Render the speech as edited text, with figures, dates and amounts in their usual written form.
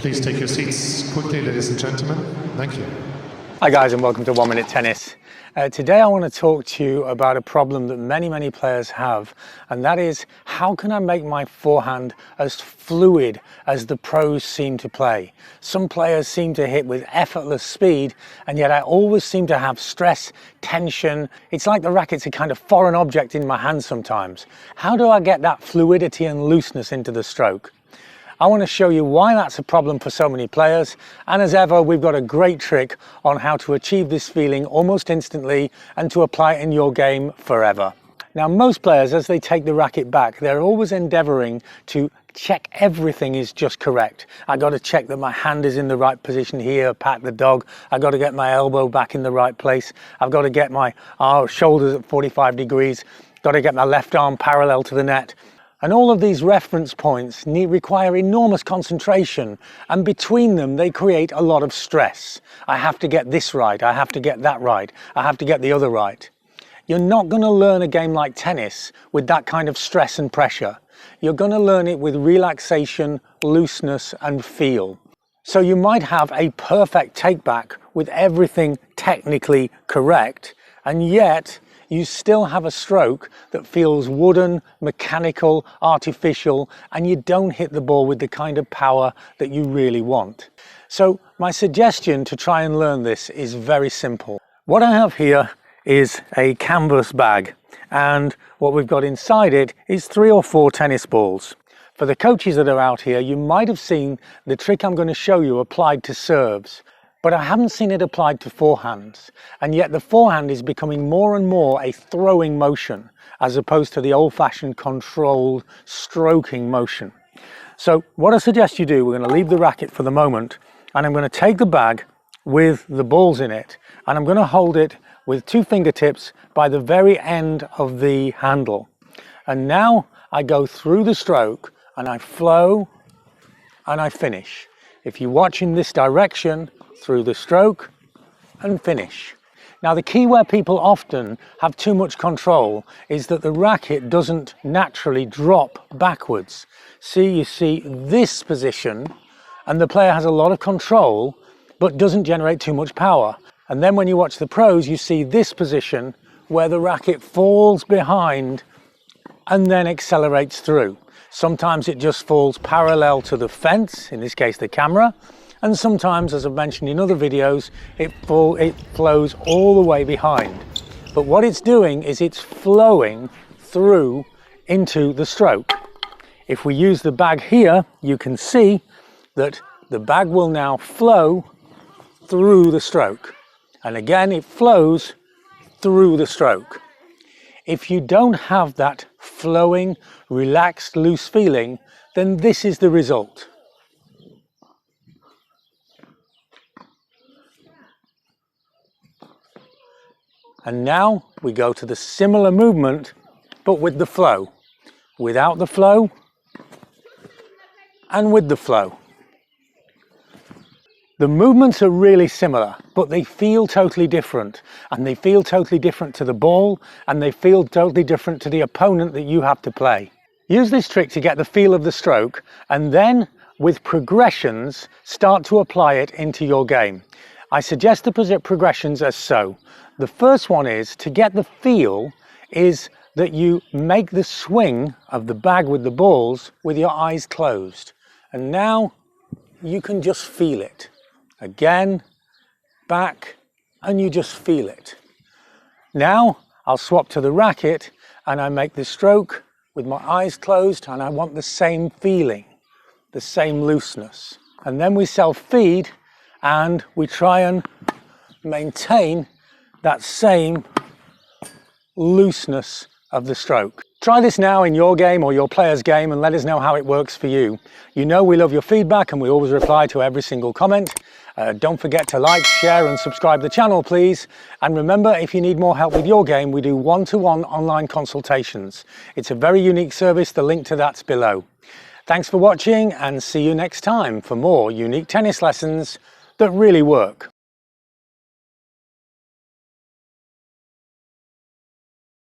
Please take your seats quickly, ladies and gentlemen. Thank you. Hi guys, and welcome to 1 Minute Tennis. Today I want to talk to you about a problem that many players have, and that is, how can I make my forehand as fluid as the pros seem to play? Some players seem to hit with effortless speed, and yet I always seem to have stress, tension. It's like the racket's a kind of foreign object in my hand sometimes. How do I get that fluidity and looseness into the stroke? I want to show you why that's a problem for so many players, and as ever we've got a great trick on how to achieve this feeling almost instantly and to apply it in your game forever. Now, most players, as they take the racket back, they're always endeavouring to check everything is just correct. I got to check that my hand is in the right position here, pat the dog. I got to get my elbow back in the right place. I've got to get my shoulders at 45 degrees. Got to get my left arm parallel to the net. And all of these reference points require enormous concentration, and between them they create a lot of stress. I have to get this right, I have to get that right, I have to get the other right. You're not going to learn a game like tennis with that kind of stress and pressure. You're going to learn it with relaxation, looseness and feel. So you might have a perfect take back with everything technically correct, and yet you still have a stroke that feels wooden, mechanical, artificial, and you don't hit the ball with the kind of power that you really want. So my suggestion to try and learn this is very simple. What I have here is a canvas bag, and what we've got inside it is 3 or 4 tennis balls. For the coaches that are out here, you might have seen the trick I'm going to show you applied to serves. But I haven't seen it applied to forehands, and yet the forehand is becoming more and more a throwing motion as opposed to the old-fashioned controlled stroking motion. So what I suggest you do, we're going to leave the racket for the moment, and I'm going to take the bag with the balls in it, and I'm going to hold it with 2 fingertips by the very end of the handle. And now I go through the stroke and I flow and I finish. If you watch in this direction, through the stroke and finish. Now, the key where people often have too much control is that the racket doesn't naturally drop backwards. You see this position, and the player has a lot of control but doesn't generate too much power. And then when you watch the pros, you see this position where the racket falls behind and then accelerates through. Sometimes it just falls parallel to the fence, in this case the camera, and sometimes, as I've mentioned in other videos, it flows all the way behind. But what it's doing is it's flowing through into the stroke. If we use the bag here, you can see that the bag will now flow through the stroke. And again, it flows through the stroke. If you don't have that flowing, relaxed, loose feeling, then this is the result. And now we go to the similar movement, but with the flow. Without the flow, and with the flow. The movements are really similar, but they feel totally different. And they feel totally different to the ball, and they feel totally different to the opponent that you have to play. Use this trick to get the feel of the stroke, and then, with progressions, start to apply it into your game. I suggest the progressions as so. The first one is, to get the feel, is that you make the swing of the bag with the balls with your eyes closed. And now you can just feel it. Again, back, and you just feel it. Now I'll swap to the racket and I make the stroke with my eyes closed, and I want the same feeling, the same looseness. And then we self-feed and we try and maintain that same looseness of the stroke. Try this now in your game or your player's game and let us know how it works for you. You know we love your feedback and we always reply to every single comment. Don't forget to like, share and subscribe the channel, please. And remember, if you need more help with your game, we do one-to-one online consultations. It's a very unique service. The link to that's below. Thanks for watching, and see you next time for more unique tennis lessons that really work.